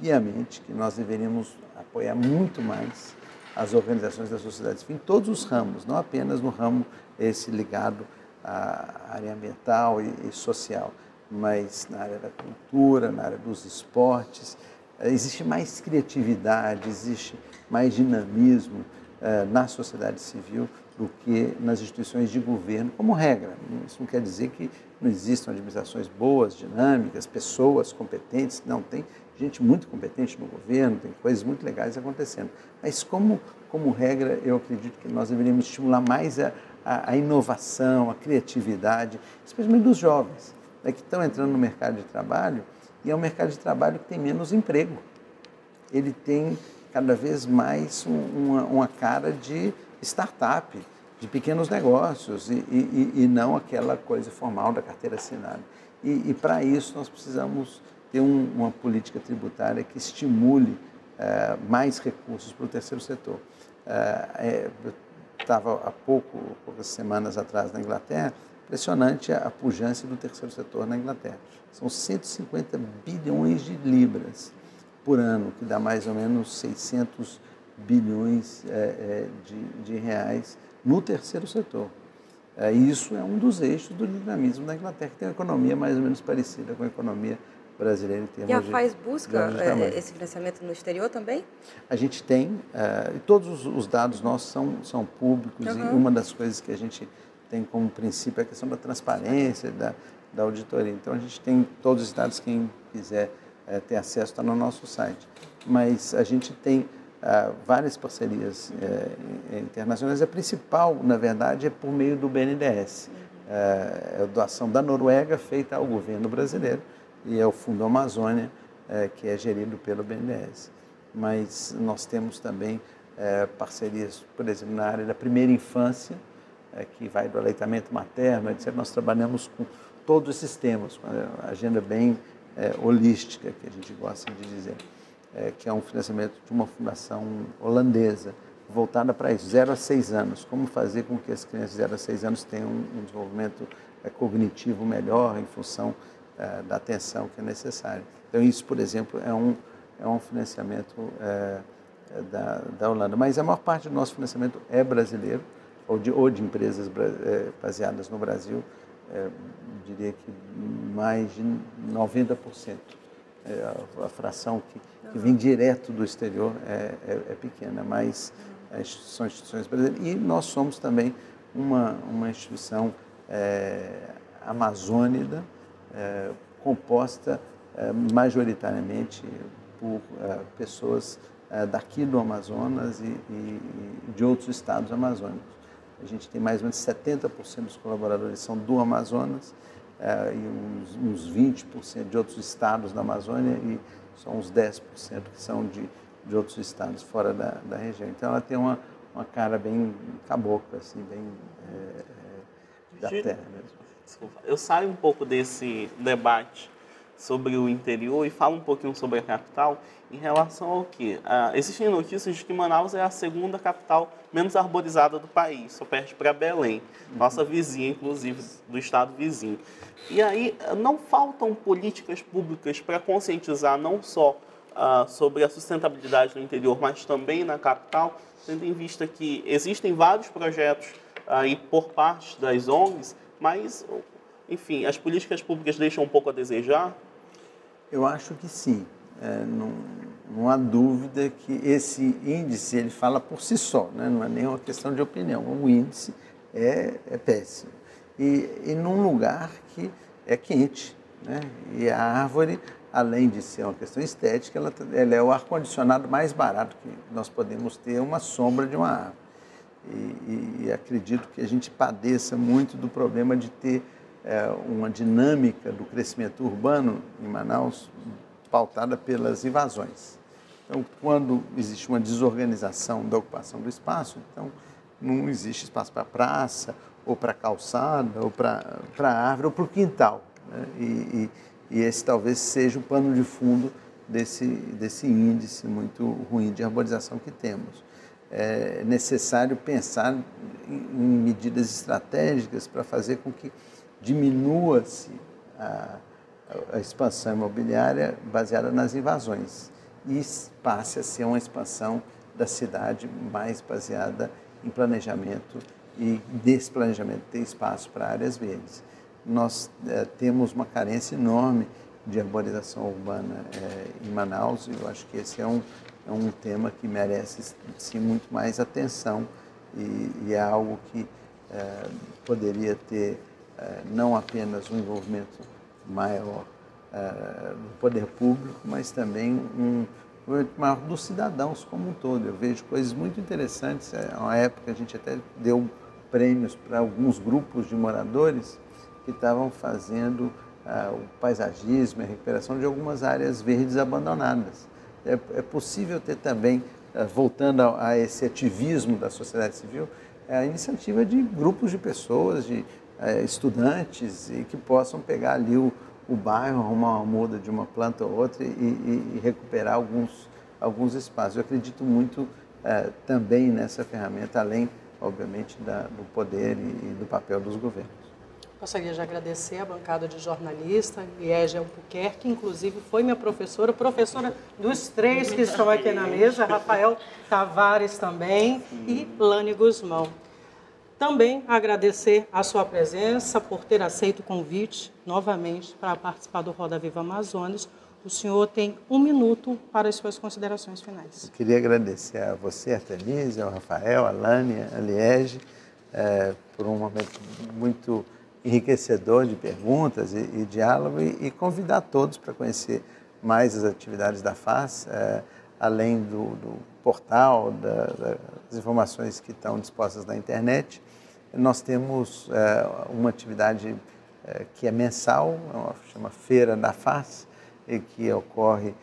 piamente que nós deveríamos apoiar muito mais as organizações da sociedade civil em todos os ramos, não apenas no ramo esse ligado à área ambiental e social, mas na área da cultura, na área dos esportes. Existe mais criatividade, existe mais dinamismo na sociedade civil do que nas instituições de governo, como regra. Isso não quer dizer que não existam administrações boas, dinâmicas, pessoas competentes. Não, tem gente muito competente no governo, tem coisas muito legais acontecendo. Mas, como regra, eu acredito que nós deveríamos estimular mais a inovação, a criatividade, especialmente dos jovens, né, que estão entrando no mercado de trabalho, e é um mercado de trabalho que tem menos emprego. Ele tem cada vez mais uma cara de startup, de pequenos negócios e não aquela coisa formal da carteira assinada. E para isso nós precisamos ter uma política tributária que estimule mais recursos para o terceiro setor. Eu estava há poucas semanas atrás na Inglaterra, impressionante a pujança do terceiro setor na Inglaterra. São 150 bilhões de libras por ano, que dá mais ou menos 600 bilhões de reais no terceiro setor. Isso é um dos eixos do dinamismo da Inglaterra, que tem uma economia mais ou menos parecida com a economia brasileira em termos de... E a FAES busca esse financiamento no exterior também? A gente tem, todos os dados nossos são públicos, e uma das coisas que a gente tem como princípio é a questão da transparência, da auditoria. Então, a gente tem todos os dados, quem quiser ter acesso está no nosso site. Mas a gente tem várias parcerias internacionais. A principal, na verdade, é por meio do BNDES. É a doação da Noruega feita ao governo brasileiro e é o Fundo Amazônia, que é gerido pelo BNDES. Mas nós temos também parcerias, por exemplo, na área da primeira infância, que vai do aleitamento materno, etc. Nós trabalhamos com todos esses temas, com a agenda bem holística, que a gente gosta de dizer, que é um financiamento de uma fundação holandesa, voltada para isso, 0 a 6 anos. Como fazer com que as crianças de 0 a 6 anos tenham um desenvolvimento cognitivo melhor em função da atenção que é necessária. Então, isso, por exemplo, é um financiamento da Holanda. Mas a maior parte do nosso financiamento é brasileiro, ou de empresas baseadas no Brasil. Diria que mais de 90%. A fração que vem direto do exterior é pequena, mas são instituições brasileiras. E nós somos também uma instituição amazônida, composta majoritariamente por pessoas daqui do Amazonas e de outros estados amazônicos. A gente tem mais ou menos 70% dos colaboradores são do Amazonas e uns 20% de outros estados da Amazônia e só uns 10% que são de outros estados fora da região. Então, ela tem uma cara bem cabocla, assim, bem da terra mesmo. Desculpa. Eu saio um pouco desse debate sobre o interior e falo um pouquinho sobre a capital em relação ao quê? Existem notícias de que Manaus é a segunda capital menos arborizada do país, só perde para Belém, nossa vizinha, inclusive, do estado vizinho. E aí não faltam políticas públicas para conscientizar não só sobre a sustentabilidade no interior, mas também na capital, tendo em vista que existem vários projetos aí por parte das ONGs, mas, enfim, as políticas públicas deixam um pouco a desejar? Eu acho que sim. não há dúvida que esse índice ele fala por si só, né? Não é nem uma questão de opinião. O índice é péssimo. E num lugar que é quente, né? E a árvore, além de ser uma questão estética, ela é o ar-condicionado mais barato que nós podemos ter, uma sombra de uma árvore. E acredito que a gente padeça muito do problema de ter uma dinâmica do crescimento urbano em Manaus pautada pelas invasões. Então, quando existe uma desorganização da ocupação do espaço, então não existe espaço para praça, ou para calçada, ou para árvore, ou para o quintal, né? E esse talvez seja o pano de fundo desse índice muito ruim de arborização que temos. É necessário pensar em medidas estratégicas para fazer com que diminua-se a expansão imobiliária baseada nas invasões e passe a ser uma expansão da cidade mais baseada em planejamento e desse planejamento ter espaço para áreas verdes. Nós temos uma carência enorme de arborização urbana em Manaus e eu acho que esse é um tema que merece sim muito mais atenção e é algo que poderia ter não apenas um envolvimento maior do poder público, mas também um maior dos cidadãos como um todo. Eu vejo coisas muito interessantes. Há uma época a gente até deu prêmios para alguns grupos de moradores que estavam fazendo o paisagismo, a recuperação de algumas áreas verdes abandonadas. É possível ter também, voltando a esse ativismo da sociedade civil, a iniciativa de grupos de pessoas, de estudantes, e que possam pegar ali o bairro, arrumar uma muda de uma planta ou outra e recuperar alguns espaços. Eu acredito muito também nessa ferramenta, além, obviamente, do poder e do papel dos governos. Gostaria de agradecer a bancada de jornalista, Liege Albuquerque, que inclusive foi minha professora dos três que estão aqui na mesa, Rafael Tavares também e Lani Guzmão. Também agradecer a sua presença por ter aceito o convite novamente para participar do Roda Viva Amazonas. O senhor tem 1 minuto para as suas considerações finais. Eu queria agradecer a você, Artemisia, ao Rafael, a Lani, a Liege, por um momento muito enriquecedor de perguntas e diálogo e convidar todos para conhecer mais as atividades da FAS, além do portal, das informações que estão dispostas na internet. Nós temos uma atividade que é mensal, chama Feira da FAS, e que ocorre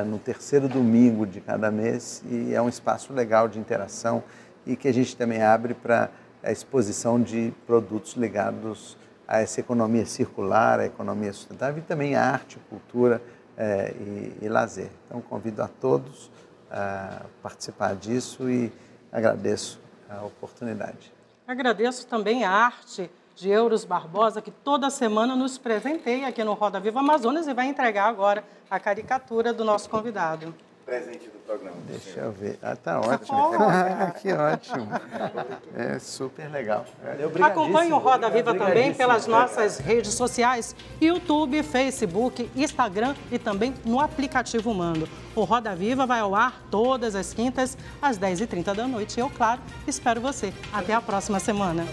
no 3º domingo de cada mês e é um espaço legal de interação e que a gente também abre para a exposição de produtos ligados a essa economia circular, a economia sustentável e também a arte, cultura e lazer. Então, convido a todos a participar disso e agradeço a oportunidade. Agradeço também a arte de Euros Barbosa, que toda semana nos presenteia aqui no Roda Viva Amazonas e vai entregar agora a caricatura do nosso convidado. Presente do programa. Deixa eu ver. Tá ótimo. Que ótimo. É super legal. Acompanhe o Roda Viva também pelas nossas redes sociais, YouTube, Facebook, Instagram e também no aplicativo Mando. O Roda Viva vai ao ar todas as quintas, às 10h30 da noite. E eu, claro, espero você. Até a próxima semana.